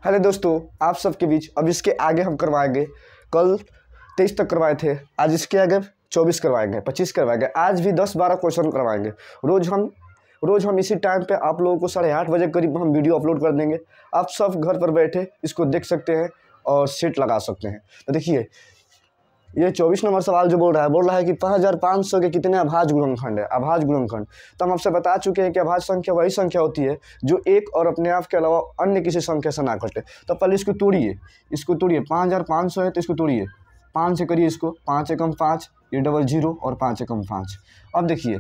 Hello दोस्तों, आप सबके बीच अब इसके आगे हम करवाएंगे। कल 23 तक करवाए थे, आज इसके आगे 24 करवाएंगे, 25 करवाएंगे, आज भी 10-12 क्वेश्चन करवाएंगे। रोज़ हम इसी टाइम पे आप लोगों को 8:30 बजे करीब हम वीडियो अपलोड कर देंगे। आप सब घर पर बैठे इसको देख सकते हैं और सेट लगा सकते हैं। तो देखिए, ये 24 नंबर सवाल जो बोल रहा है कि 5500 के कितने अभाज्य गुणनखंड है। अभाज्य गुणनखंड तो हम आपसे बता चुके हैं कि अभाज्य संख्या वही संख्या होती है जो एक और अपने आप के अलावा अन्य किसी संख्या से ना घटे। तो पहले इसको तोड़िए, 5500 है तो इसको तोड़िए, 5 से करिए इसको, 5 एकम 5, ये डबल 0 और 5 एकम 5। अब देखिए,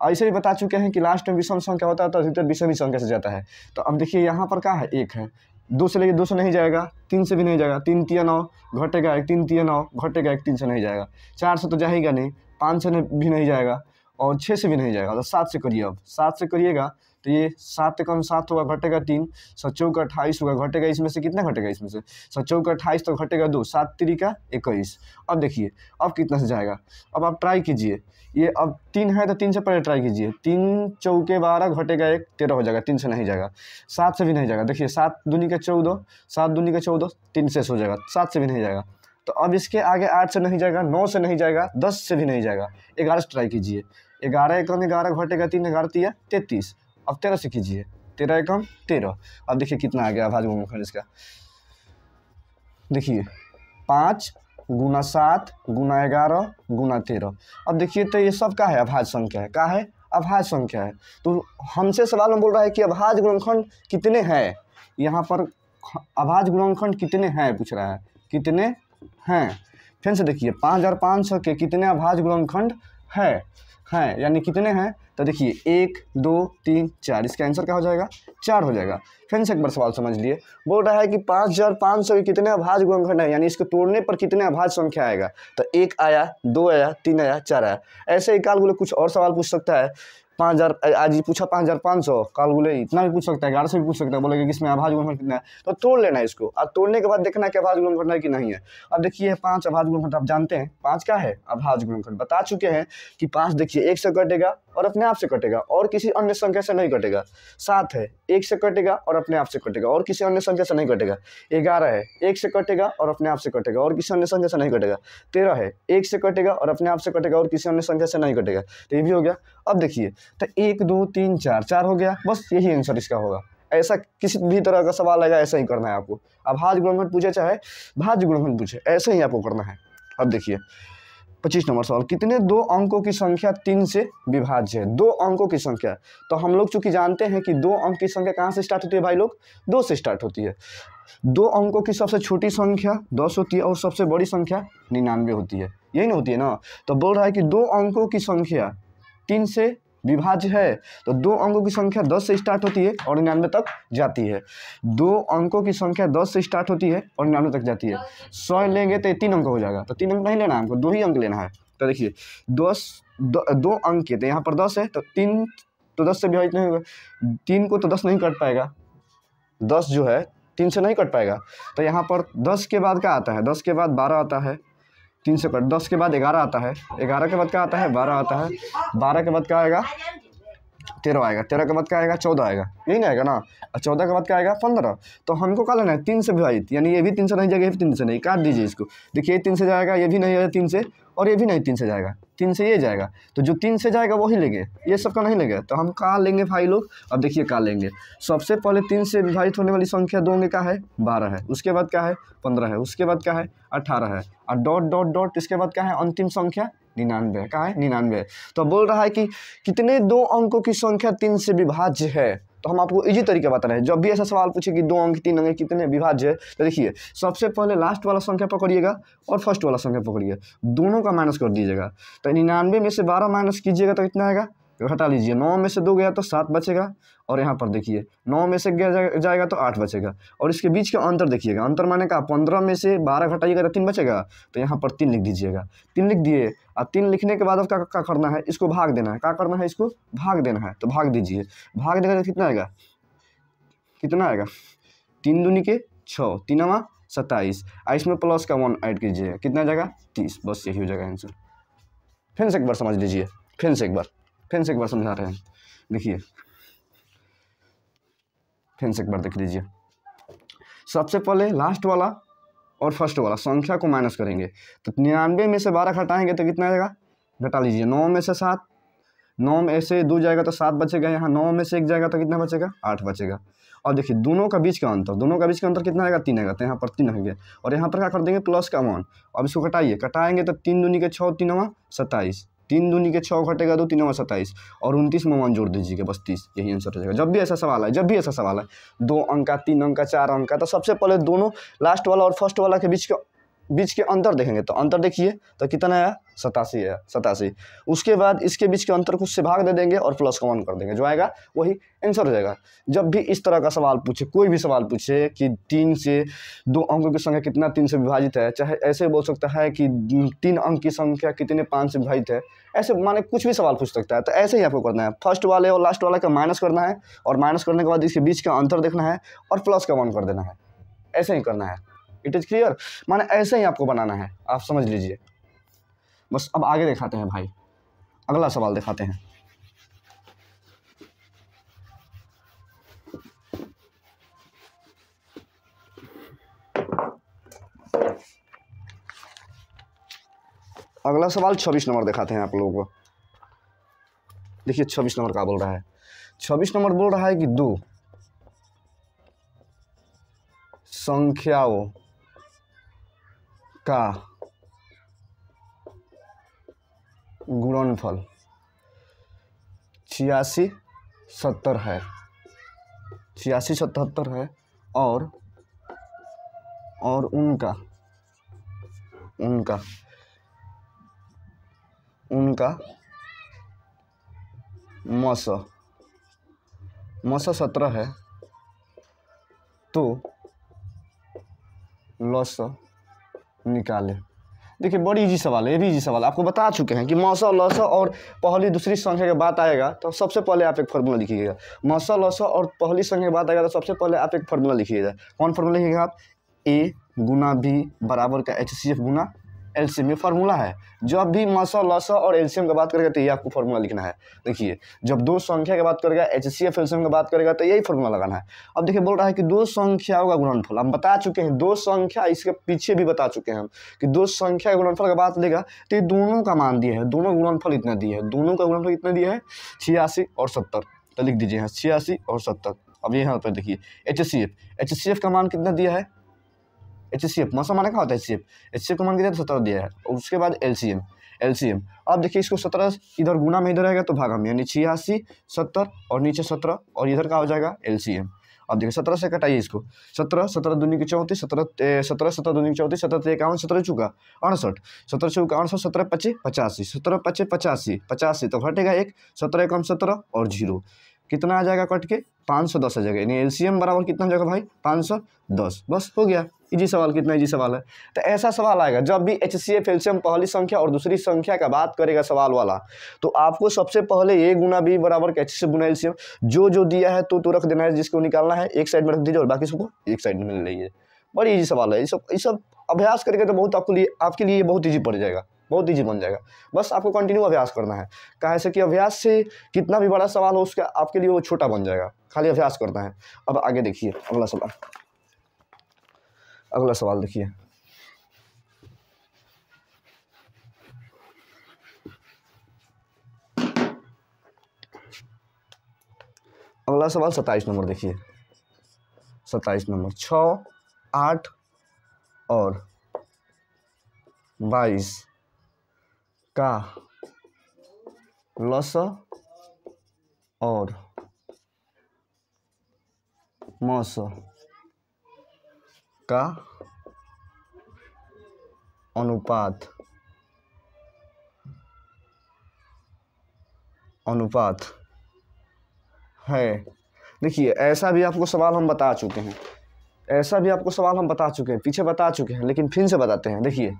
ऐसे भी बता चुके हैं कि लास्ट में विषम संख्या होता है तो अधिकतर विषमी संख्या से जाता है। तो अब देखिए यहाँ पर क्या है, 1 है, 2 से लेके 2 से नहीं जाएगा, 3 से भी नहीं जाएगा, 3 तिया 9 घटेगा 1, 3 तिया 9 घटेगा 1, 3 से नहीं जाएगा, 4 से तो जाएगा नहीं, 5 से भी नहीं जाएगा और 6 से भी नहीं जाएगा। तो 7 से करिए। अब 7 से करिएगा तो ये 7 एकम 7 होगा, घटेगा 3, 7 चौका 28 होगा, घटेगा इसमें से कितना घटेगा, इसमें से 7 चौका 28 तो घटेगा 2, 7 तिरिका 21। अब देखिए अब कितना से जाएगा। अब आप ट्राई कीजिए, ये अब 3 है तो 3 से पहले ट्राई कीजिए, 3 चौके 12 घटेगा 1, 13 हो जाएगा, 3 से नहीं जाएगा, 7 से भी नहीं जाएगा। देखिए 7 दूनी का 14, 7 दूनी का 14, 3 से हो जाएगा, 7 से भी नहीं जाएगा। तो अब इसके आगे 8 से नहीं जाएगा, 9 से नहीं जाएगा, 10 से भी नहीं जाएगा, 11 से ट्राई कीजिए, 11 एकम 11 घटेगा 3, 11 तिया 33। अब 13 से कीजिए, 13 एकम 13। अब देखिए कितना आ गया अभाज्य गुणनखंड इसका। देखिए 5 गुना 7 गुना 11 गुना 13। अब देखिए तो ये सब का है, अभाज्य संख्या है, का है, अभाज्य संख्या है। तो हमसे सवाल में बोल रहा है कि अभाज्य गुणनखंड कितने हैं। यहाँ पर अभाज्य गुणनखंड कितने हैं पूछ रहा है, कितने हैं। फिर से देखिए 5500 के कितने अभाज्य गुणनखंड हैं, यानी कितने हैं। तो देखिए 1 2 3 4, इसका आंसर क्या हो जाएगा, 4 हो जाएगा। फिर से एक बार सवाल समझ लिए, बोल रहा है कि 5500 के कितने अभाज्य गुणनखंड है, यानी इसको तोड़ने पर कितने अभाज्य संख्या आएगा। तो 1 आया, 2 आया, 3 आया, 4 आया। ऐसे ही काल कुछ और सवाल पूछ सकता है। 5000 आज ही पूछा 5500, काल इतना भी पूछ सकता है, 11 से भी पूछ सकता है, बोलेगा कि इसमें अभाज्य गुणनखंड कितना है। तो तोड़ लेना है इसको, और तोड़ने के बाद देखना है कि अभाज्य गुणनखंड है कि नहीं है। अब देखिए 5 अभाज्य गुणनखंड आप जानते हैं, 5 क्या है, अभाज्य गुणनखंड। बता चुके हैं कि 5 देखिए 1 से कटेगा और अपने आप से कटेगा और किसी अन्य संख्या से नहीं कटेगा। 7 है, 1 से कटेगा और अपने आप से कटेगा और किसी अन्य संख्या से नहीं कटेगा। 11 है, 1 से कटेगा और अपने आप से कटेगा और किसी अन्य संख्या से नहीं कटेगा। 13 है, 1 से कटेगा और अपने आप से कटेगा और किसी अन्य संख्या से नहीं कटेगा। तो ये भी हो गया। अब देखिए तो 1 2 3 4, 4 हो गया, बस यही आंसर इसका होगा। ऐसा किसी भी तरह का सवाल आएगा, ऐसा ही करना है आपको। अभाज्य गुणनखंड पूछे चाहे भाज्य गुणनखंड पूछे, ऐसे ही आपको करना है। अब देखिए 25 नंबर सवाल, कितने 2 अंकों की संख्या 3 से विभाज्य है। 2 अंकों की संख्या, तो हम लोग चूंकि जानते हैं कि 2 अंक की संख्या कहाँ से स्टार्ट होती है भाई लोग, 2 से स्टार्ट होती है। 2 अंकों की सबसे छोटी संख्या 10 होती है और सबसे बड़ी संख्या 99 होती है, यही ना होती है ना। तो बोल रहा है कि 2 अंकों की संख्या 3 से विभाज्य है, तो 2 अंकों की संख्या 10 से स्टार्ट होती है और 99 तक जाती है। 2 अंकों की संख्या 10 से स्टार्ट होती है और 99 तक जाती है। 100 लेंगे तो 3 अंक हो जाएगा, तो 3 अंक नहीं लेना है हमको, 2 ही अंक लेना है। तो देखिए 2 अंक के, तो यहाँ पर 10 है तो 3 तो 10 से विभाजित नहीं होगा, 3 को तो 10 नहीं कट पाएगा, 10 जो है 3 से नहीं कट पाएगा। तो यहाँ पर 10 के बाद क्या आता है, 10 के बाद 12 आता है, 3 से कट, 10 के बाद 11 आता है, 11 के बाद क्या आता है, 12 आता है, 12 के बाद क्या आएगा, 13 आएगा, 13 के बाद क्या आएगा, 14 आएगा, यही ना आएगा ना। और 14 के बाद क्या आएगा, 15। तो हमको क्या लेना है, 3 से विभाजित, यानी ये भी 3 से नहीं जाएगा, ये भी 3 से नहीं, काट दीजिए इसको। देखिए 3 से जाएगा, ये भी नहीं है 3 से, और ये भी नहीं 3 से जाएगा, 3 से ये जाएगा। तो जो 3 से जाएगा वही लेंगे, ये सबका नहीं लेंगे। तो हम कहाँ लेंगे भाई लोग, अब देखिए कहाँ लेंगे। सबसे पहले 3 से विभाजित होने वाली संख्या दोगे क्या है, 12 है, उसके बाद क्या है, 15 है, उसके बाद क्या है, 18 है, और डॉट डॉट डॉट, इसके बाद क्या है, अंतिम संख्या 99 है। क्या है, 99 है। तो बोल रहा है कि कितने 2 अंकों की संख्या 3 से विभाज्य है। तो हम आपको इजी तरीका बता रहे हैं, जब भी ऐसा सवाल पूछे कि 2 अंक 3 अंक कितने विभाज्य है, तो देखिए सबसे पहले लास्ट वाला संख्या पकड़िएगा और फर्स्ट वाला संख्या पकड़िए, दोनों का माइनस कर दीजिएगा। तो 99 में से 12 माइनस कीजिएगा तो कितना आएगा, घटा लीजिए, 9 में से 2 गया तो 7 बचेगा, और यहाँ पर देखिए 9 में से जाएगा तो 8 बचेगा, और इसके बीच का अंतर देखिएगा, अंतर माने का 15 में से 12 घटाइएगा तो 3 बचेगा। तो यहाँ पर 3 लिख दीजिएगा, 3 लिख दिए, और 3 लिखने के बाद अब क्या करना है, इसको भाग देना है। क्या करना है, इसको भाग देना है। तो भाग दीजिए, भाग देगा तो कितना आएगा, कितना आएगा, 3 दूनी के 6, 3 27, इसमें प्लस का 1 ऐड कीजिए, कितना आ जाएगा, 30। बस यही हो जाएगा आंसर। फिर से एक बार समझ लीजिए, फिर से एक बार समझा रहे हैं। देखिए फिर से एक बार देख लीजिए, सबसे पहले लास्ट वाला और फर्स्ट वाला संख्या को माइनस करेंगे। तो 99 में से 12 घटाएंगे तो कितना आएगा, घटा लीजिए। 9 में से 7, 9 में से 2 जाएगा तो 7 बचेगा। यहाँ 9 में से 1 जाएगा तो कितना बचेगा, 8 बचेगा। और देखिए दोनों का बीच का अंतर कितना आएगा, 3 आएगा। तो यहाँ पर 3 होंगे और यहाँ पर क्या कर देंगे, प्लस का 1। अब इसको घटाएंगे तो 3 दूनी के 6, 3 9 27, 3 दूनी के 6 घटेगा तो 3 9 27 और 29 में 1 जोड़ दीजिएगा, बस 30। यही आंसर हो जाएगा। जब भी ऐसा सवाल है 2 अंक का, 3 अंक का, 4 अंक का, तो सबसे पहले दोनों लास्ट वाला और फर्स्ट वाला के बीच के अंतर देखेंगे। तो अंतर देखिए तो कितना है, 87 है, 87। उसके बाद इसके बीच के अंतर को उससे भाग दे देंगे और प्लस का 1 कर देंगे, जो आएगा वही आंसर हो जाएगा। जब भी इस तरह का सवाल पूछे, कोई भी सवाल पूछे कि 3 से 2 अंकों की संख्या कितना 3 से विभाजित है, चाहे ऐसे बोल सकता है कि 3 अंक की संख्या कितने 5 से विभाजित है, ऐसे माने कुछ भी सवाल पूछ सकता है। तो ऐसे ही आपको करना है, फर्स्ट वाले और लास्ट वाला का माइनस करना है और माइनस करने के बाद इसके बीच का अंतर देखना है और प्लस का 1 कर देना है। ऐसे ही करना है। इट इज़ क्लियर, माने ऐसे ही आपको बनाना है, आप समझ लीजिए। बस अब आगे दिखाते हैं भाई, अगला सवाल दिखाते हैं। अगला सवाल 26 नंबर दिखाते हैं आप लोगों को। देखिए 26 नंबर क्या बोल रहा है। 26 नंबर बोल रहा है कि 2 संख्याओं का गुणनफल 86 70 है, 86 77 है और उनका मसा 17 है, तो लस निकाले। देखिए बड़ी इजी सवाल है, ये भी इजी सवाल आपको बता चुके हैं कि मौसा लौसा और पहली दूसरी संख्या के बात आएगा तो सबसे पहले आप एक फार्मूला लिखिएगा। मौसा लौसा और पहली संख्या के बात आएगा तो सबसे पहले आप एक फार्मूला लिखिएगा। कौन फार्मूला लिखिएगा आप, A गुना B बराबर का HCF गुना LCM। ये फार्मूला है। जब भी मौसा लौसा और LCM की बात करेगा तो ये आपको फार्मूला लिखना है। देखिए जब 2 संख्या की बात करेगा, HCF LCM की बात करेगा तो यही फार्मूला लगाना है। अब देखिए बोल रहा है कि 2 संख्याओं का गुणनफल, हम बता चुके हैं 2 संख्या, इसके पीछे भी बता चुके हैं हम कि 2 संख्या के गुणनफल की बात लेगा तो ये दोनों का मान दिया है, दोनों गुणनफल इतना दिया है, दोनों का गुणनफल इतना दिया है 86 और 70। तो लिख दीजिए यहाँ 86 और 70। अब यहाँ पर देखिए HCF का मान कितना दिया है, HCF मौसम माने क्या होता है, HCF का मान कितना 17 दिया है। और उसके बाद LCM अब देखिए इसको 17 इधर गुना में इधर आएगा तो भागा में, यानी 86 70 और नीचे 17 और इधर का हो जाएगा LCM। अब देखिए 17 से कटाइए इसको, 17 दूनी की 34, 17 दूनी की 34, 17 51, 17 चौका 68, 17 चौका 68, 17 25 85, 17 25 85 तो घटेगा 1, 17 कम 17 और 0 कितना आ जाएगा कट के 510 आ जाएगा। यानी LCM बराबर कितना हो जाएगा भाई 510। बस हो गया, इजी सवाल। कितना इजी सवाल है। तो ऐसा सवाल आएगा जब भी HCF LCM पहली संख्या और दूसरी संख्या का बात करेगा सवाल वाला, तो आपको सबसे पहले A गुना B बराबर HCF गुना LCM जो दिया है तो रख देना है, जिसको निकालना है एक साइड में रख दीजिए और बाकी सबको एक साइड में ले लीजिए। बड़ी इजी सवाल है। ये सब अभ्यास करके तो बहुत आपके लिए बहुत ईजी पड़ जाएगा, बहुत ईजी बन जाएगा। बस आपको कंटिन्यू अभ्यास करना है। कहा से कि अभ्यास से कितना भी बड़ा सवाल हो उसका आपके लिए वो छोटा बन जाएगा, खाली अभ्यास करना है। अब आगे देखिए अगला सवाल देखिए। अगला सवाल 27 नंबर देखिए। 27 नंबर 6 8 और 22 का लसा और मौसा का अनुपात है। देखिए ऐसा भी आपको सवाल हम बता चुके हैं, पीछे बता चुके हैं, लेकिन फिर से बताते हैं। देखिए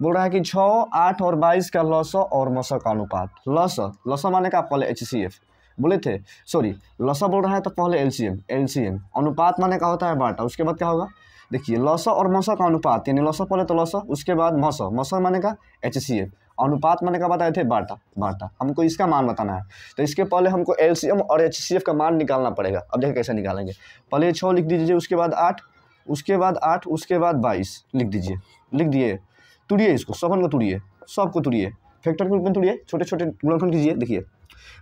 बोल रहा है कि 6 8 और 22 का लसा और मौसा का अनुपात। लसा माने का पहले HCF बोले थे, सॉरी लसा बोल रहा है तो पहले LCM। अनुपात माने का होता है बाटा। उसके बाद क्या होगा, देखिए लसा और मौसा का अनुपात, यानी लसा पहले तो लसा, उसके बाद मौसा माने का HCF, अनुपात माने का बताए थे बाटा। हमको इसका मान बताना है तो इसके पहले हमको LCM और HCF का मान निकालना पड़ेगा। अब देखिए कैसे निकालेंगे। पहले 6 लिख दीजिए, उसके बाद 8 उसके बाद 8, उसके बाद 22 लिख दीजिए। लिख दिए, तुड़िए इसको, सबन को तुड़िए, सबको तुड़िए, फैक्टर के रूप में तुड़िए, छोटे छोटे गुणनखंड कीजिए। देखिए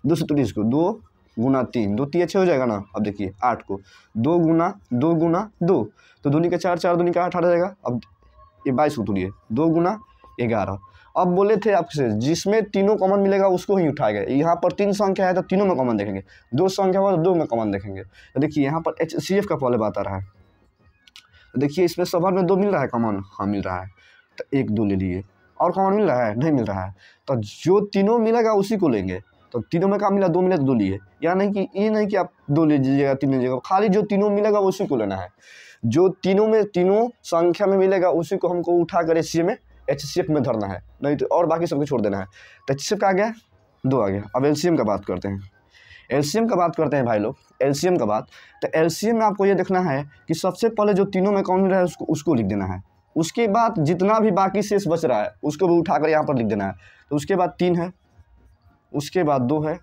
2 से तुड़िए इसको, 2 गुना 3, 2 3 6 हो जाएगा ना। अब देखिए 8 को 2 गुना 2 गुना 2, तो 2 का 4, 4 2 का 8 आ जाएगा। अब ये 22 को तुड़िए, 2 गुना 11। अब बोले थे आपसे जिसमें तीनों कॉमन मिलेगा उसको ही उठाएगा। यहाँ पर 3 संख्या है तो तीनों में कॉमन देखेंगे, 2 संख्या हुआ तो 2 में कॉमन देखेंगे। तो देखिए यहाँ पर HCF का पहले बात आ रहा है। देखिए इसमें सवाल में 2 मिल रहा है कॉमन, हाँ मिल रहा है, तो 1 2 ले लिए। और कॉमन मिल रहा है, नहीं मिल रहा है, तो जो तीनों मिलेगा उसी को लेंगे। तो तीनों में क्या मिला, 2 मिला तो 2 लिए। या नहीं कि ये नहीं कि आप 2 ले लीजिएगा 3 लीजिएगा, खाली जो तीनों मिलेगा उसी को लेना है। जो तीनों में तीनों संख्या में मिलेगा उसी को हमको उठा कर HCF में धरना है, नहीं तो और बाकी सबको छोड़ देना है। तो HCF का आ गया 2 आ गया। अब LCM का बात करते हैं। LCM का बात करते हैं भाई लोग, LCM का बात। तो LCM में आपको ये देखना है कि सबसे पहले जो तीनों में कौन मिल रहा है उसको लिख देना है। उसके बाद जितना भी बाकी शेष बच रहा है उसको भी उठाकर यहाँ पर लिख देना है। तो उसके बाद 3 है, उसके बाद 2 है,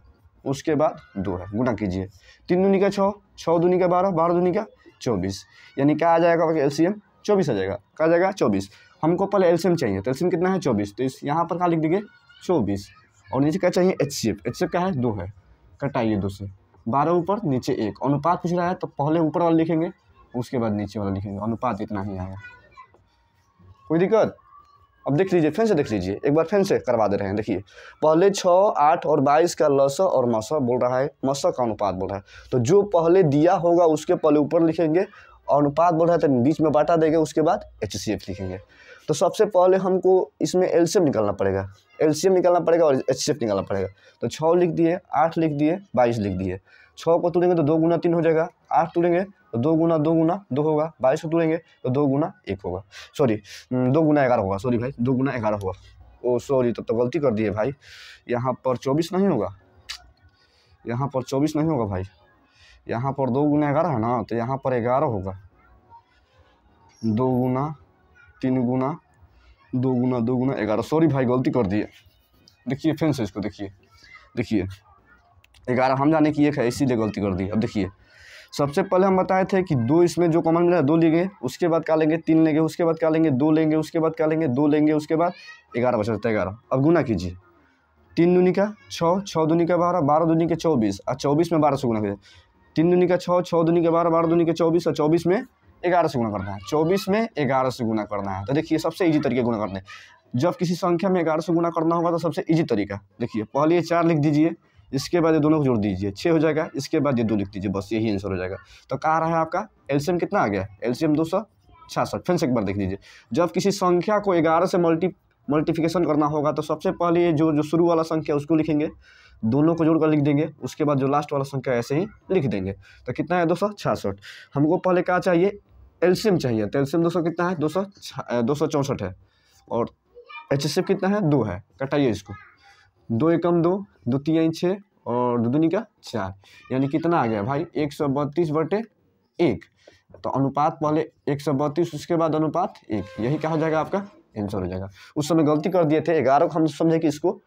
उसके बाद 2 है। गुना कीजिए, 3 दूनी का 6, 6 दूनी का 12, 12 दूनी का 24, यानी क्या आ जाएगा LCM 24 आ जाएगा। क्या आ जाएगा 24। हमको पहले LCM चाहिए, तो LCM कितना है 24, तो इस यहाँ पर क्या लिख देंगे 24। और नीचे क्या चाहिए HCF क्या है 2 है, कटाइए 2 से, 12 ऊपर नीचे 1। अनुपात पूछ रहा है तो पहले ऊपर वाला लिखेंगे उसके बाद नीचे वाला लिखेंगे, अनुपात इतना ही आएगा। कोई दिक्कत? अब देख लीजिए, फिर से देख लीजिए, एक बार फिर से करवा दे रहे हैं। देखिए पहले 6, 8 और 22 का लस और मस बोल रहा है, मस का अनुपात बोल रहा है। तो जो पहले दिया होगा उसके पहले ऊपर लिखेंगे, अनुपात बोल रहा है तो बीच में बांटा देंगे, उसके बाद HCF लिखेंगे। तो सबसे पहले हमको इसमें LCM निकालना पड़ेगा, LCM निकालना पड़ेगा और HCF निकालना पड़ेगा। तो 6 लिख दिए, 8 लिख दिए, 22 लिख दिए। 6 को तोड़ेंगे तो 2 गुना 3 हो जाएगा, 8 तोड़ेंगे तो 2 गुना 2 गुना 2 होगा, 22 को तोड़ेंगे तो 2 गुना 1 होगा, सॉरी 2 गुना 11 होगा, सॉरी भाई 2 गुना 11 होगा। ओ सॉरी, तब तो गलती कर दिए भाई, यहाँ पर 24 नहीं होगा, यहाँ पर 24 नहीं होगा भाई, यहाँ पर 2 गुना 11 है ना, तो यहाँ पर 11 होगा। 2 गुना 3 गुना 2 गुना 2 गुना 11, सॉरी भाई गलती कर दिए। देखिए फिर से इसको देखिए, देखिए 11 हम जाने की 1 है इसीलिए गलती कर दी। अब देखिए सबसे पहले हम बताए थे कि 2 इसमें जो कॉमन मिला है 2 लेंगे, उसके बाद क्या लेंगे 3 लेंगे, उसके बाद क्या लेंगे 2 लेंगे, उसके बाद क्या लेंगे 2 लेंगे, उसके बाद 11 बचा रहता है 11। अब गुना कीजिए, 3 दूनी का 6, 6 दूनी का 12, 12 दूनी का 24 और 24 में 12 से गुना कीजिए। 3 दूनी का 6, 6 दूनी का 12, 12 दूनी का 24 और 24 में 11 से गुना करना है, 24 में 11 से गुना करना है। तो देखिए सबसे ईजी तरीके गुना करने, जब किसी संख्या में 11 से गुना करना होगा तो सबसे ईजी तरीका देखिए, पहले ये 4 लिख दीजिए, इसके बाद ये दोनों को जोड़ दीजिए 6 हो जाएगा, इसके बाद ये 2 लिख दीजिए, बस यही आंसर हो जाएगा। तो कहा रहा है आपका LCM कितना आ गया, LCM 266। फिर से एक बार देख लीजिए, जब किसी संख्या को 11 से मल्टीप्लिकेशन करना होगा तो सबसे पहले ये जो शुरू वाला संख्या उसको लिखेंगे, दोनों को जोड़कर लिख देंगे, उसके बाद जो लास्ट वाला संख्या ऐसे ही लिख देंगे। तो कितना है 266। हमको पहले क्या चाहिए LCM चाहिए, तो LCM 200 कितना है 264 है, और HCF कितना है 2 है। कटाइए इसको, 2 एकम 2, 2 3 6 और 2 दूनी का 4, यानी कितना आ गया भाई 132/1। तो अनुपात पहले 132, उसके बाद अनुपात 1, यही क्या हो जाएगा आपका आंसर हो जाएगा। उस समय गलती कर दिए थे 11 को, हम समझे कि इसको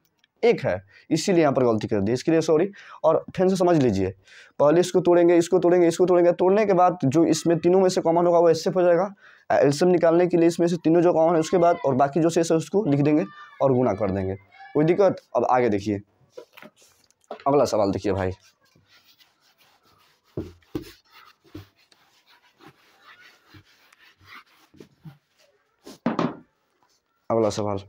1 है इसीलिए यहाँ पर गलती कर दी, इसके लिए सॉरी। और फिर से समझ लीजिए, पहले इसको तोड़ेंगे, इसको तोड़ेंगे, इसको तोड़ेंगे, तोड़ने के बाद जो इसमें तीनों में से कॉमन होगा वो HCF हो जाएगा। LCM निकालने के लिए इसमें से तीनों जो कॉमन है उसके बाद और बाकी जो शेष है उसको लिख देंगे और गुना कर देंगे, कोई दिक्कत? अब आगे देखिए, अगला सवाल देखिए भाई, अगला सवाल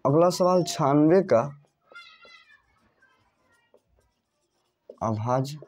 अगला सवाल 96 का अभाज्य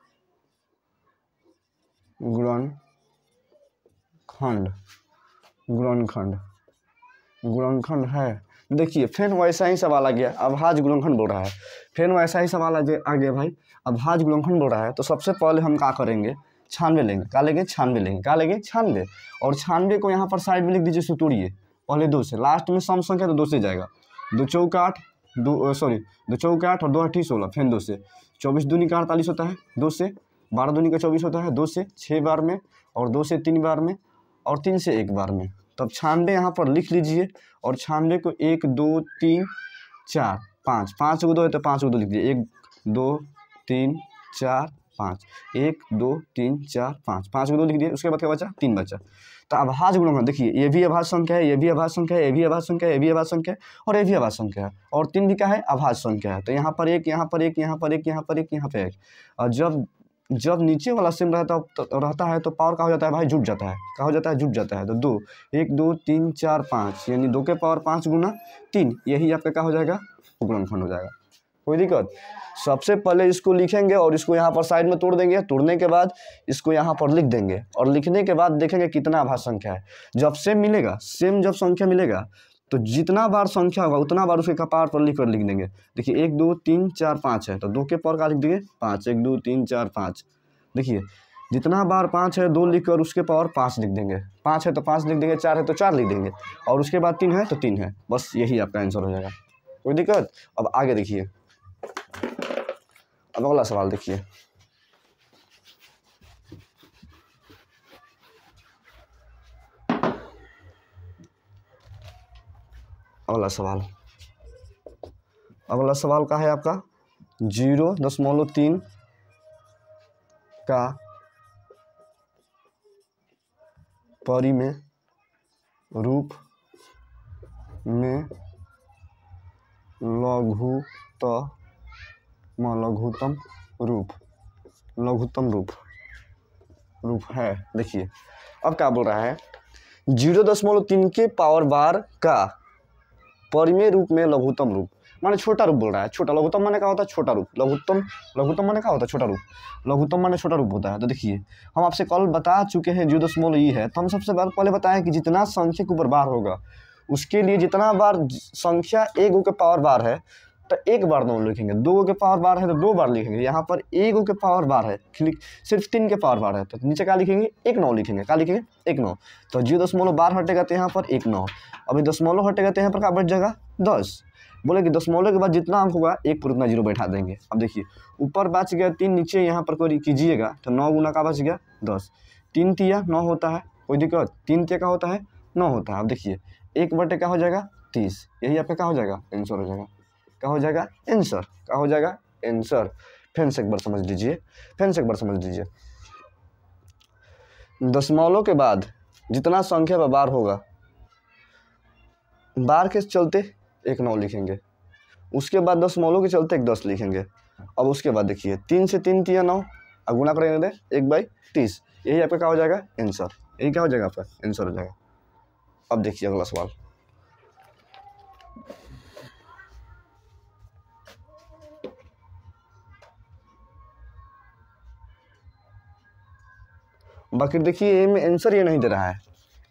गुणनखंड है। देखिए फिर वैसा ही सवाल आ गया, अभाज्य गुणनखंड बोल रहा है, फिर वैसा ही सवाल आ गया भाई, अभाज्य गुणनखंड बोल रहा है। तो सबसे पहले हम क्या करेंगे 96 लेंगे, क्या लेंगे 96 लेंगे, क्या लेंगे 96, और 96 को यहाँ पर साइड में लिख दीजिए, सुतोड़िए पहले 2 से, लास्ट में सम संख्या तो 2 से जाएगा, 2 चौका 8, 2 8 और 2 8 16, फिर 2 से 24 दूनी का 48 होता है, 2 से 12 दूनी का 24 होता है, 2 से 6 बार में, और 2 से 3 बार में, और 3 से 1 बार में। तब 96 यहाँ पर लिख लीजिए, और 96 को 1 2 3 4 5 5 को 2 है तो 5 को 2 लिख दीजिए, 1 2 3 4 5, 1 2 3 4 5, 5 को 2 लिख दिए, उसके बाद क्या बचा 3 बचा। तो अभाज्य गुणनखंड देखिए, ये भी अभाज्य संख्या है, ये भी अभाज्य संख्या है, ये भी अभाज्य संख्या है, ये भी अभाज्य संख्या है और ये भी अभाज्य संख्या है और 3 भी क्या है अभाज्य संख्या है। तो यहाँ पर 1, यहाँ पर 1, यहाँ पर 1, यहाँ पर 1, यहाँ पे 1। और जब नीचे वाला सेम रहता है तो पावर का हो जाता है भाई जुट जाता है, क्या हो जाता है जुट जाता है। तो 2 1 2 3 4 5 यानी 2 के पावर 5 गुना 3, यही आपका क्या हो जाएगा गुणनखंड हो जाएगा। कोई दिक्कत? सबसे पहले इसको लिखेंगे और इसको यहाँ पर साइड में तोड़ देंगे, तोड़ने के बाद इसको यहाँ पर लिख देंगे और लिखने के बाद देखेंगे कितना अभाज्य संख्या है। जब सेम मिलेगा, सेम जब संख्या मिलेगा तो जितना बार संख्या होगा उतना बार उसके कपार पर लिख देंगे। देखिए 1 2 3 4 5 है तो 2 के पावर का लिख देंगे 5, 1 2 3 4 5। देखिए जितना बार 5 है 2 लिख कर उसके पावर 5 लिख देंगे, 5 है तो 5 लिख देंगे, 4 है तो 4 लिख देंगे और उसके बाद 3 है तो 3 है, बस यही आपका आंसर हो जाएगा। कोई दिक्कत? अब आगे देखिए, अब अगला सवाल देखिए। अगला सवाल का है आपका 0.3 का परिमेय रूप में लघुत्तम रूप है। देखिए अब क्या बोल रहा है 0.3 के पावर बार का परिमेय रूप में लघुत्तम रूप, माने छोटा रूप बोल रहा है। छोटा लघुत्तम माने क्या होता है छोटा रूप, लघुत्तम माने क्या होता है छोटा रूप, लघुत्तम माने छोटा रूप होता है। तो देखिए हम आपसे कल बता चुके हैं 0.e है, तो हम सबसे पहले बताएं कि जितना संख्या के ऊपर बार होगा उसके लिए जितना बार संख्या 1 के पावर बार है तो 1 बार 9 लिखेंगे, 2 के पावर बार है तो 2 बार लिखेंगे। यहाँ पर 1 के पावर बार है, सिर्फ 3 के पावर बार है तो नीचे क्या लिखेंगे 1 9 लिखेंगे, क्या लिखेंगे 1 9। तो 0.12 हटेगा तो यहाँ पर 1 9, अभी दशमलव हटेगा तो यहाँ पर क्या बच जाएगा 10। बोले कि दशमलव के बाद जितना अंक होगा 1 पर उतना 0 बैठा देंगे। अब देखिए ऊपर बच गया 3, नीचे यहाँ पर कोई कीजिएगा तो 9 गुना का बच गया 10, 3 तिया 9 होता है, कोई दिक्कत? 3 तिया का होता है 9 होता है। अब देखिए 1 बटे क्या हो जाएगा 30, यही आपका क्या हो जाएगा आंसर हो जाएगा, क्या हो जाएगा आंसर, क्या हो जाएगा आंसर। फिर से एक बार समझ लीजिए, दशमलव के बाद जितना संख्या पर बार होगा बार के चलते 1 9 लिखेंगे, उसके बाद दशमलव के चलते 1 10 लिखेंगे। अब उसके बाद देखिए 3 से 3 तिया 9 और गुना करेंगे 1/30, यही आपका क्या हो जाएगा आंसर, यही क्या हो जाएगा आपका आंसर हो जाएगा। अब देखिए अगला सवाल, बाकी देखिए में आंसर ये नहीं दे रहा है,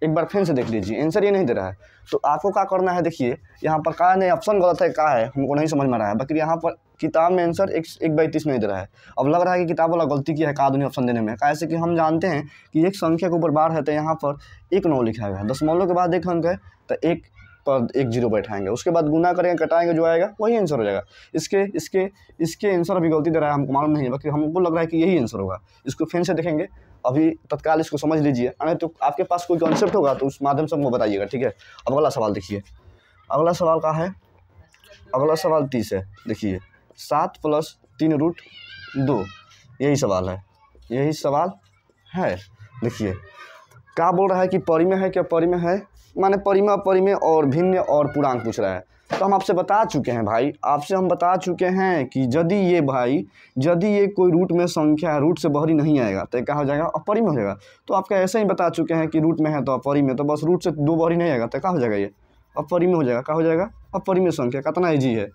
एक बार फिर से देख लीजिए आंसर ये नहीं दे रहा है। तो आपको क्या करना है, देखिए यहाँ पर क्या नहीं ऑप्शन गलत है, क्या है हमको नहीं समझ में आ रहा है। बाकी यहाँ पर किताब में आंसर 1/30 नहीं दे रहा है। अब लग रहा है कि किताब वाला गलती किया है का आधुनिक ऑप्शन देने में, कैसे कि हम जानते हैं कि एक संख्या के ऊपर बार है तो यहाँ पर 1 9 लिखा गया है, दशमलव के बाद 1 अंक है तो 1 पर 1 0 बैठाएंगे, उसके बाद गुना करेंगे कटाएंगे जो आएगा वही आंसर हो जाएगा। इसके आंसर अभी गलती दे रहा है, हमको मालूम नहीं है, बाकी हमको लग रहा है कि यही आंसर होगा। इसको फिर से देखेंगे, अभी तत्काल इसको समझ लीजिए, नहीं तो आपके पास कोई कॉन्सेप्ट होगा तो उस माध्यम से हमको बताइएगा, ठीक है। अब अगला सवाल देखिए, अगला सवाल का है, अगला सवाल 30 है। देखिए 7 + 3√2 यही सवाल है, देखिए क्या बोल रहा है कि परिमेय है, क्या परिमेय है, माने परिमेय अपरिमेय और भिन्न और पूर्णांक पूछ रहा है। तो हम आपसे बता चुके हैं भाई, आपसे हम बता चुके हैं कि यदि ये कोई रूट में संख्या है, रूट से बाहरी नहीं आएगा तो क्या हो जाएगा अपरिमेय हो जाएगा। तो आपका ऐसे ही बता चुके हैं कि रूट में है तो अपरिमेय, तो बस रूट से 2 बाहरी नहीं आएगा तो क्या हो जाएगा ये अपरिमेय हो जाएगा, क्या हो जाएगा अपरिमेय संख्या। कितना ईजी है,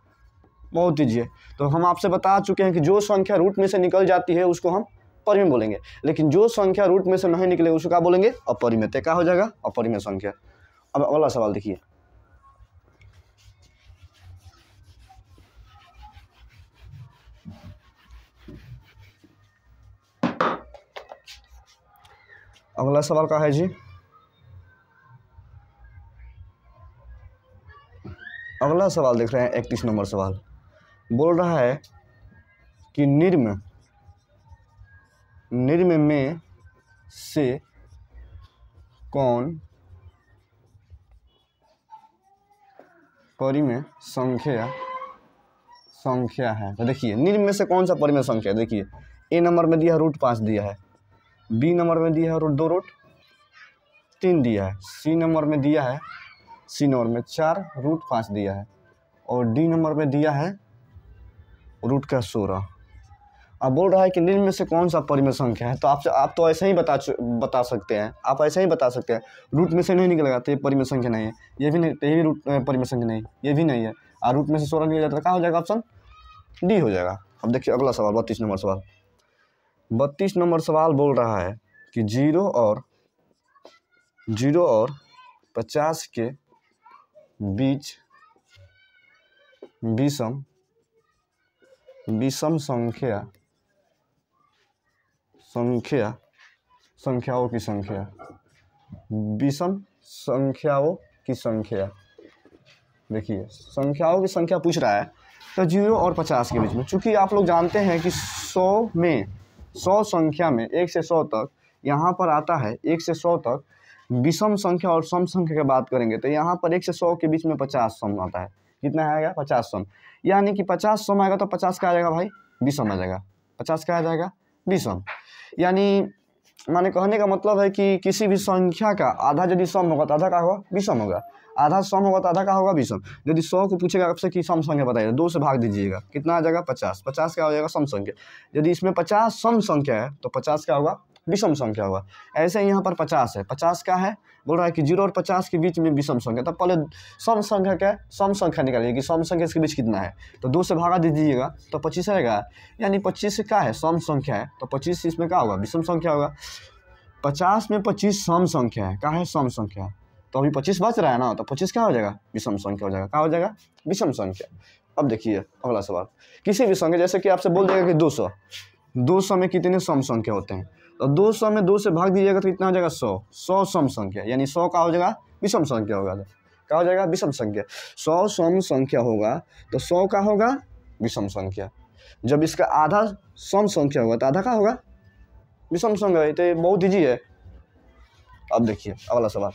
बहुत ईजी है। तो हम आपसे बता चुके हैं कि जो संख्या रूट में से निकल जाती है उसको हम परिमेय बोलेंगे, लेकिन जो संख्या रूट में से नहीं निकले उसको क्या बोलेंगे अपरिमेय, तो क्या हो जाएगा अपरिमेय संख्या। अब अगला सवाल देखिए, अगला सवाल का है जी, अगला सवाल देख रहे हैं 31 नंबर सवाल। बोल रहा है कि निम्न में से कौन परिमेय संख्या है। तो देखिए निम्न में से कौन सा परिमेय संख्या है, देखिए ए नंबर में दिया है √5 दिया है, बी नंबर में दिया है √2√3 दिया है, सी नंबर में दिया है 4 √5 दिया है, और डी नंबर में दिया है √16। अब बोल रहा है कि निम्न में से कौन सा परिमेय संख्या है। तो आप तो ऐसे ही बता सकते हैं, आप ऐसे ही बता सकते हैं, रूट में से नहीं निकलेगा तो ये परिमेय संख्या नहीं है, ये भी नहीं, तो ये भी रूट परिमेय संख्या नहीं, ये भी नहीं है, और रूट में से 16 निकल जाता है, कहाँ हो जाएगा, ऑप्शन डी हो जाएगा। अब देखिए अगला सवाल 32 नंबर सवाल। 32 नंबर सवाल बोल रहा है कि 0 और 50 के बीच विषम संख्याओं की संख्या, विषम संख्याओं की संख्या। देखिए संख्याओं की संख्या पूछ रहा है, तो 0 और 50 के बीच में, चूंकि आप लोग जानते हैं कि 100 संख्या में 1 से 100 तक यहाँ पर आता है, 1 से 100 तक विषम संख्या और सम संख्या की बात करेंगे तो यहाँ पर 1 से 100 के बीच में 50 सम आता है। कितना आएगा, 50 सम, यानी कि 50 सम आएगा तो 50 का आ जाएगा भाई विषम आ जाएगा, 50 का आ जाएगा विषम। यानी माने कहने का मतलब है कि किसी भी संख्या का आधा यदि सम होगा तो आधा का होगा विषम होगा, आधा सम होगा तो आधा का होगा विषम। यदि 100 को पूछेगा आपसे कि सम संख्या बताइए, 2 से भाग दीजिएगा, कितना आ जाएगा 50, 50 का हो जाएगा सम संख्या। यदि इसमें 50 सम संख्या है तो 50 का होगा विषम संख्या होगा। ऐसे यहाँ पर 50 है, 50 का है, बोल रहा है कि 0 और 50 के बीच में विषम संख्या, तब पहले सम संख्या क्या है, सम संख्या निकालिए कि सम संख्या इसके बीच कितना है, तो 2 से भागा दीजिएगा तो 25 आएगा, यानी 25 का है सम संख्या है, तो 25 इसमें क्या होगा, विषम संख्या होगा। 50 में 25 सम संख्या है, क्या है सम संख्या, तो अभी 25 बच रहा है ना, तो 25 क्या हो जाएगा, विषम संख्या हो जाएगा, क्या हो जाएगा, विषम संख्या। अब देखिए अगला सवाल, किसी भी संख्या, जैसे कि आपसे बोल देगा कि 200 में कितने सम संख्या होते हैं, तो 200 में 2 से भाग दीजिएगा तो कितना हो जाएगा 100 सम संख्या, यानी 100 का हो जाएगा विषम संख्या होगा, क्या हो जाएगा विषम संख्या। 100 सम संख्या होगा तो 100 का होगा विषम संख्या। जब इसका आधा सम संख्या होगा तो आधा का होगा विषम संख्या, तो ये बहुत ईजी है। अब देखिए अगला सवाल,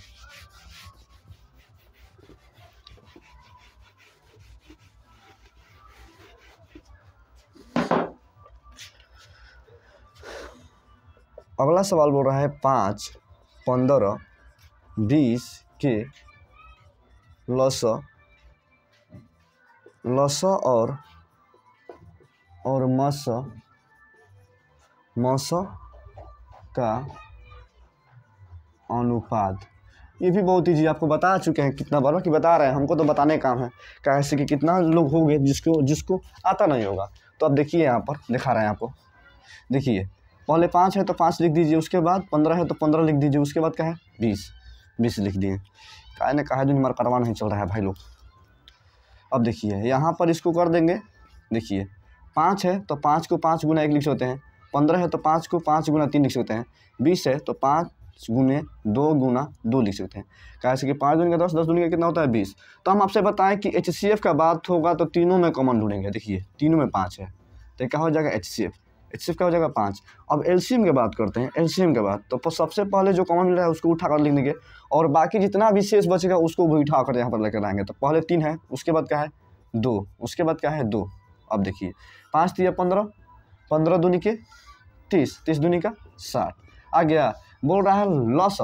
अगला सवाल बोल रहा है 5, 15, 20 के लस और मस का अनुपात। ये भी बहुत ईजी, आपको बता चुके हैं, कितना बार कि बता रहे हैं, हमको तो बताने का काम है, कैसे कि कितना लोग होंगे जिसको आता नहीं होगा। तो अब देखिए यहाँ पर दिखा रहे हैं आपको, देखिए पहले 5 है तो 5 लिख दीजिए, उसके बाद 15 है तो 15 लिख दीजिए, उसके बाद क्या है 20 लिख दिए। काहे ने कहा जो नंबर करवा नहीं चल रहा है भाई लोग। अब देखिए यहाँ पर इसको कर देंगे, देखिए 5 है तो 5 को 5 गुना 1 लिख सकते हैं, 15 है तो 5 को 5 गुना 3 लिख सकते हैं, 20 है तो 5 गुने 2 गुना 2 लिख सकते हैं। कैसे कि 5 दूनी का 10, 10 दूनी का कितना होता है 20। तो हम आपसे बताएं कि HCF का बात होगा तो तीनों में कॉमन ढूंढेंगे, देखिए तीनों में 5 है तो क्या हो जाएगा HCF का हो जाएगा 5। अब LCM की बात करते हैं, LCM के बाद तो सबसे पहले जो कॉमन मिल रहा है उसको उठा कर लिख देंगे, और बाकी जितना भी शेष बचेगा उसको भी उठा कर यहाँ पर लेकर आएंगे। तो पहले 3 है, उसके बाद क्या है 2, उसके बाद क्या है 2। अब देखिए 5 दिया 15, 15 दूनी के 30, 30 दूनी का 60 आ गया। बोल रहा है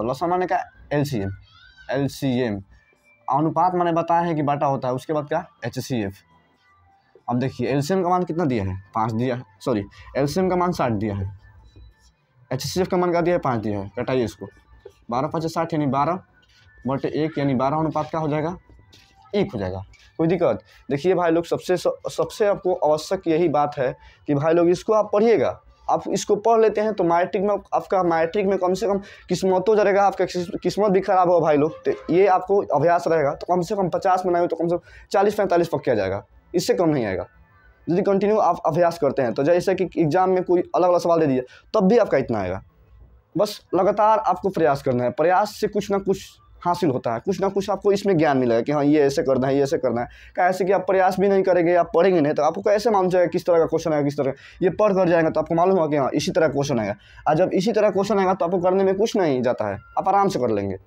लस माने का LCM अनुपात माने बताया है कि बाटा होता है, उसके बाद क्या HCF। अब देखिए LCM का मान कितना दिया है 5 दिया है, सॉरी LCM का मान 60 दिया है, HCF का मान क्या दिया है 5 दिया है, कटाइए इसको, 12 5 60 यानी 12/1 यानी 12 अनुपात क्या हो जाएगा 1 हो जाएगा। कोई दिक्कत। देखिए भाई लोग सबसे आपको आवश्यक यही बात है कि भाई लोग इसको आप पढ़िएगा, आप इसको पढ़ लेते हैं तो मैट्रिक में कम से कम किस्मत तो जरेगा, आपका किस्मत भी खराब हो भाई लोग, तो ये आपको अभ्यास रहेगा तो कम से कम 50 में नहीं हो तो कम से कम 40-45 पक्का जाएगा, इससे कम नहीं आएगा यदि कंटिन्यू आप अभ्यास करते हैं। तो जैसे कि एग्जाम में कोई अलग अलग सवाल दे दिए तब भी आपका इतना आएगा, बस लगातार आपको प्रयास करना है, प्रयास से कुछ ना कुछ हासिल होता है, कुछ ना कुछ आपको इसमें ज्ञान मिलेगा कि हाँ ये ऐसे करना है, ये ऐसे करना है। कैसे कि आप प्रयास भी नहीं करेंगे, आप पढ़ेंगे नहीं तो आपको कैसे मालूम चलेगा किस तरह का क्वेश्चन आएगा, किस तरह ये पढ़ कर जाएंगे तो आपको मालूम होगा कि हाँ इसी तरह क्वेश्चन आएगा। और जब इसी तरह क्वेश्चन आएगा तो आपको करने में कुछ नहीं जाता है, आप आराम से कर लेंगे।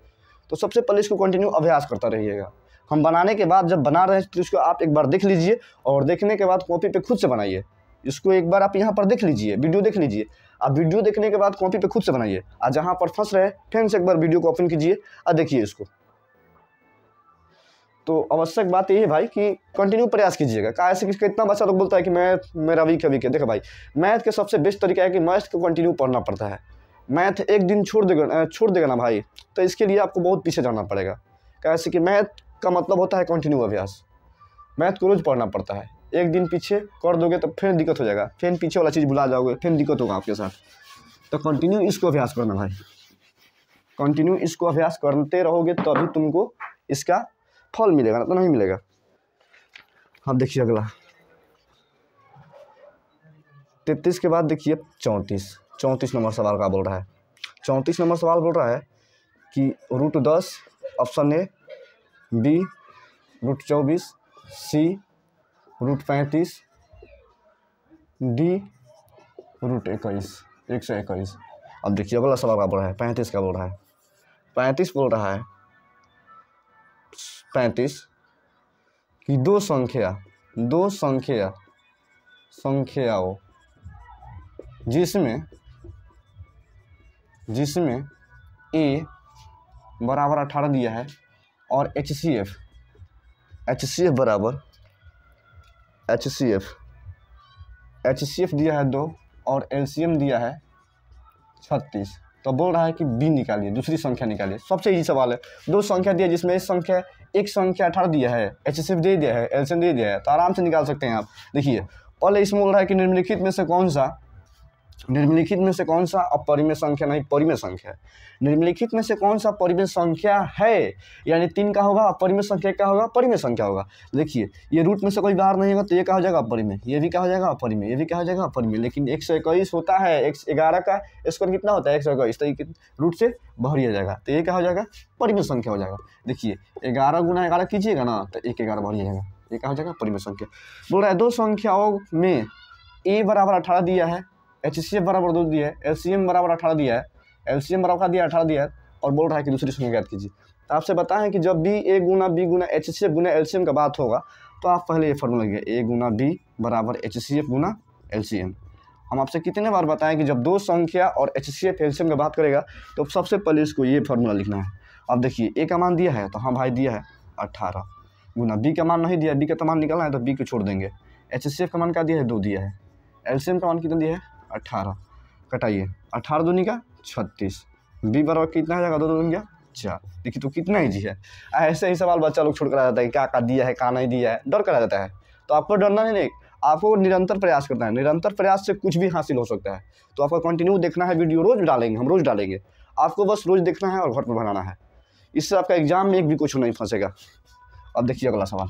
तो सबसे पहले इसको कंटिन्यू अभ्यास करता रहिएगा। हम बनाने के बाद जब बना रहे हैं तो इसको आप एक बार देख लीजिए और देखने के बाद कॉपी पे खुद से बनाइए, इसको एक बार आप यहाँ पर देख लीजिए, वीडियो देख लीजिए। आप वीडियो देखने के बाद कॉपी पे खुद से बनाइए, और जहाँ पर फंस रहे फिर से एक बार वीडियो को ओपन कीजिए और देखिए इसको। तो आवश्यक बात ये है भाई कि कंटिन्यू प्रयास कीजिएगा। कैसे कि कितना बच्चा लोग बोलता है कि मैथ मेरा वीक है। देखो भाई, मैथ के सबसे बेस्ट तरीका है कि मैथ को कंटिन्यू पढ़ना पड़ता है। मैथ एक दिन छोड़ देगा ना भाई, तो इसके लिए आपको बहुत पीछे जाना पड़ेगा। कैसे कि मैथ का मतलब होता है कंटिन्यू अभ्यास। मैथ को रोज़ पढ़ना पड़ता है। एक दिन पीछे कर दोगे तो फिर दिक्कत हो जाएगा, फिर पीछे वाला चीज़ भुला जाओगे, फिर दिक्कत होगा आपके साथ। तो कंटिन्यू इसको अभ्यास करना भाई, कंटिन्यू इसको अभ्यास करते रहोगे तो अभी तुमको इसका फल मिलेगा, ना तो नहीं मिलेगा। अब देखिए अगला 33 के बाद देखिए 34 नंबर सवाल का बोल रहा है। 34 नंबर सवाल बोल रहा है कि √10 option A, B √24, C √35, D √21, 121। अब देखिए अगला सवाल का बोल रहा है 35 का बोल रहा है। 35 बोल रहा है 35 कि दो संख्याओं जिसमें ए बराबर 18 दिया है और HCF दिया है 2 और LCM दिया है 36। तो बोल रहा है कि बी निकालिए, दूसरी संख्या निकालिए। सबसे इजी सवाल है। दो संख्या दिया जिसमें एक संख्या 18 दिया है, HCF दे दिया है, LCM दे दिया है, तो आराम से निकाल सकते हैं आप। देखिए पहले इसमें बोल रहा है कि निम्नलिखित में से कौन सा अपरिमेय संख्या नहीं परिमेय संख्या है। निम्नलिखित में से कौन सा परिमेय संख्या है, यानी 3 का होगा, अपरिमेय संख्या क्या होगा, परिमेय संख्या होगा। देखिए ये रूट में से कोई बाहर नहीं होगा तो ये क्या हो जाएगा, अपरिमेय। ये भी क्या हो जाएगा, अपरिमेय। ये भी क्या हो जाएगा, अपरिमेय। लेकिन 121 होता है, 11 का स्क्वायर कितना होता है, 121, तो ये रूट से बाहर ही आ जाएगा, तो ये क्या हो जाएगा, परिमेय संख्या हो जाएगा। देखिए 11 गुना 11 कीजिएगा ना तो 11 बाहर ही जाएगा, ये क्या हो जाएगा, परिमेय संख्या। बोल रहा है दो संख्याओं में ए बराबर 18 दिया है, HCF बराबर 2 दिया है, LCM बराबर 18 दिया है, LCM बराबर 18 दिया है, और बोल रहा है कि दूसरी संख्या ज्ञात कीजिए। तो आपसे बताएं कि जब भी A Guna B Guna HCF Guna LCM का बात होगा तो आप पहले ये फॉर्मूला लगे, A गुना B बराबर HCF गुना LCM। हम आपसे कितने बार बताएं कि जब दो संख्या और HCF LCM का बात करेगा तो सबसे पहले इसको ये फॉर्मूला लिखना है। अब देखिए A का मान दिया है तो हाँ भाई दिया है 18 गुना B का मान नहीं दिया, B का तो मान निकालना है तो B को छोड़ देंगे। HCF का मान क्या दिया है, 2 दिया है। LCM का मान कितना दिया है, 18। कटाइए 18 दूनी का 36, B बराबर कितना आ जाएगा, 2 दूनी का 4। देखिए तो कितना ईजी है। ऐसे ही सवाल बच्चा लोग छोड़ कर आ जाता है, क्या दिया है क्या नहीं दिया है, डर कर आ जाता है। तो आपको डरना नहीं, आपको निरंतर प्रयास करना है। निरंतर प्रयास से कुछ भी हासिल हो सकता है। तो आपको कंटिन्यू देखना है, वीडियो रोज़ डालेंगे, हम रोज़ डालेंगे। आपको बस रोज़ देखना है और घर पर बनाना है। इससे आपका एग्जाम में एक भी क्वेश्चन नहीं फंसेगा। अब देखिए अगला सवाल,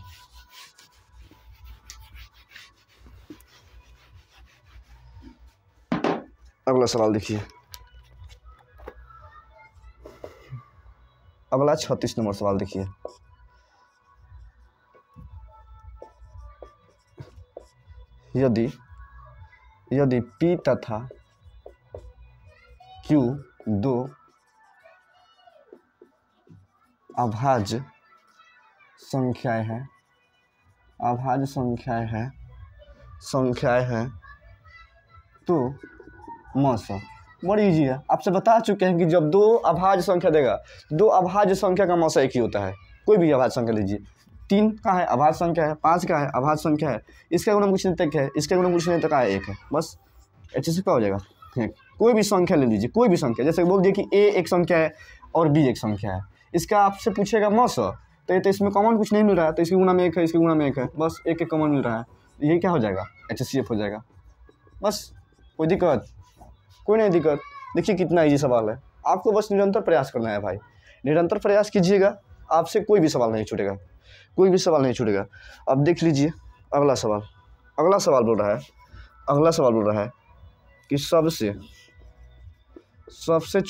देखिए अगला 36 नंबर सवाल देखिए। यदि P तथा Q दो अभाज्य संख्याएं हैं तो मौसा बड़ी इजी है। आपसे बता चुके हैं कि जब दो अभाज्य संख्या देगा, दो अभाज्य संख्या का मौसा एक ही होता है। कोई भी अभाज्य संख्या लीजिए, 3 का है अभाज्य संख्या है, 5 का है अभाज्य संख्या है, इसका गुणन कुछ नहीं तक है, इसका गुणन कुछ नहीं तक है, 1 है, बस अच्छे से क्या हो जाएगा। कोई भी संख्या ले लीजिए, कोई भी संख्या, जैसे बोल दिए कि A एक संख्या है और B एक संख्या है, इसका आपसे पूछेगा मौसा, तो ये तो इसमें कॉमन कुछ नहीं मिल रहा है, तो इसके गुणा में 1 है, इसके गुणा में 1 है, बस एक कॉमन मिल रहा है, ये क्या हो जाएगा, HCF हो जाएगा। बस कोई दिक्कत, कोई नहीं दिक्कत। देखिए कितना इजी सवाल है। आपको बस निरंतर प्रयास करना है भाई, निरंतर प्रयास कीजिएगा, आपसे कोई भी सवाल नहीं छूटेगा, कोई भी सवाल नहीं छूटेगा। अब देख लीजिए अगला सवाल बोल रहा है कि सबसे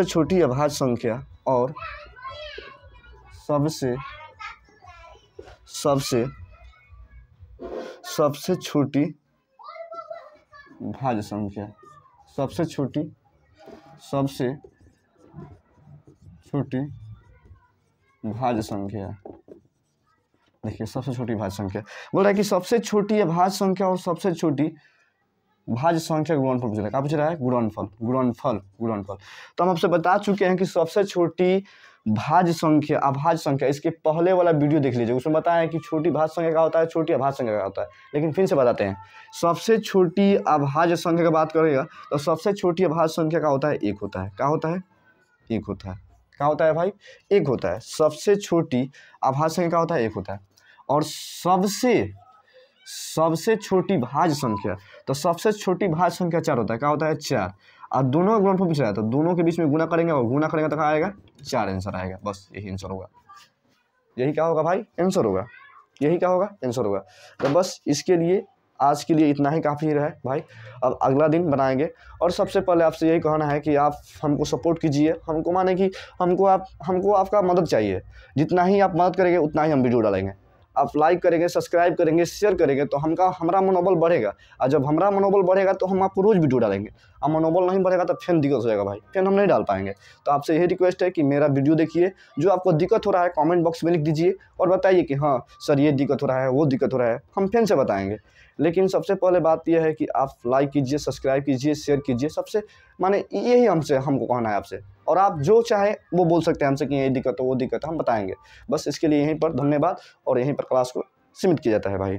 छोटी अभाज्य संख्या और सबसे छोटी भाज्य संख्या, सबसे छोटी भाज्य संख्या। देखिए सबसे छोटी भाज्य संख्या बोल रहा है कि सबसे छोटी भाज्य संख्या और सबसे छोटी भाज्य संख्या गुणनफल पूछ रहा है। क्या पूछ रहा है? गुणनफल गुणनफल गुणनफल। तो हम आपसे बता चुके हैं कि सबसे छोटी भाज्य संख्या अभाज्य संख्या, इसके पहले वाला वीडियो देख लीजिए, उसमें बताया है कि छोटी भाज्य संख्या क्या होता है, छोटी अभाज्य संख्या क्या होता है। लेकिन फिर से बताते हैं, सबसे छोटी अभाज्य संख्या की बात करेगा तो सबसे छोटी अभाज्य संख्या का होता है एक होता है। क्या होता है? एक होता है। क्या होता है भाई? एक होता है। सबसे छोटी अभाज्य संख्या क्या होता है? एक होता है। और सबसे छोटी भाज्य संख्या, तो सबसे छोटी भाज्य संख्या 4 होता है। क्या होता है? 4। और दोनों का गुणनफल पूछ रहा है तो दोनों के बीच में गुणा करेंगे और गुणा करेंगे तो क्या आएगा? 4 आंसर आएगा। बस यही आंसर होगा। यही क्या होगा भाई? आंसर होगा। यही क्या होगा? आंसर होगा। तो बस इसके लिए आज के लिए इतना ही काफ़ी है भाई। अब अगला दिन बनाएंगे। और सबसे पहले आपसे यही कहना है कि आप हमको सपोर्ट कीजिए। हमको माने कि हमको आपका मदद चाहिए। जितना ही आप मदद करेंगे उतना ही हम वीडियो डालेंगे। आप लाइक करेंगे, सब्सक्राइब करेंगे, शेयर करेंगे तो हमारा मनोबल बढ़ेगा। और जब हमारा मनोबल बढ़ेगा तो हम आपको रोज़ वीडियो डालेंगे। और मनोबल नहीं बढ़ेगा तो फिर दिक्कत हो जाएगा भाई, फिर हम नहीं डाल पाएंगे। तो आपसे यही रिक्वेस्ट है कि मेरा वीडियो देखिए, जो आपको दिक्कत हो रहा है कमेंट बॉक्स में लिख दीजिए और बताइए कि हाँ सर ये दिक्कत हो रहा है, वो दिक्कत हो रहा है, हम फिर से बताएंगे। लेकिन सबसे पहले बात यह है कि आप लाइक कीजिए, सब्सक्राइब कीजिए, शेयर कीजिए। सबसे माने यही हमको कहना है आपसे। और आप जो चाहे वो बोल सकते हैं हमसे कि ये दिक्कत हो, वो दिक्कत है, हम बताएंगे। बस इसके लिए यहीं पर धन्यवाद। और यहीं पर क्लास को सीमित किया जाता है भाई।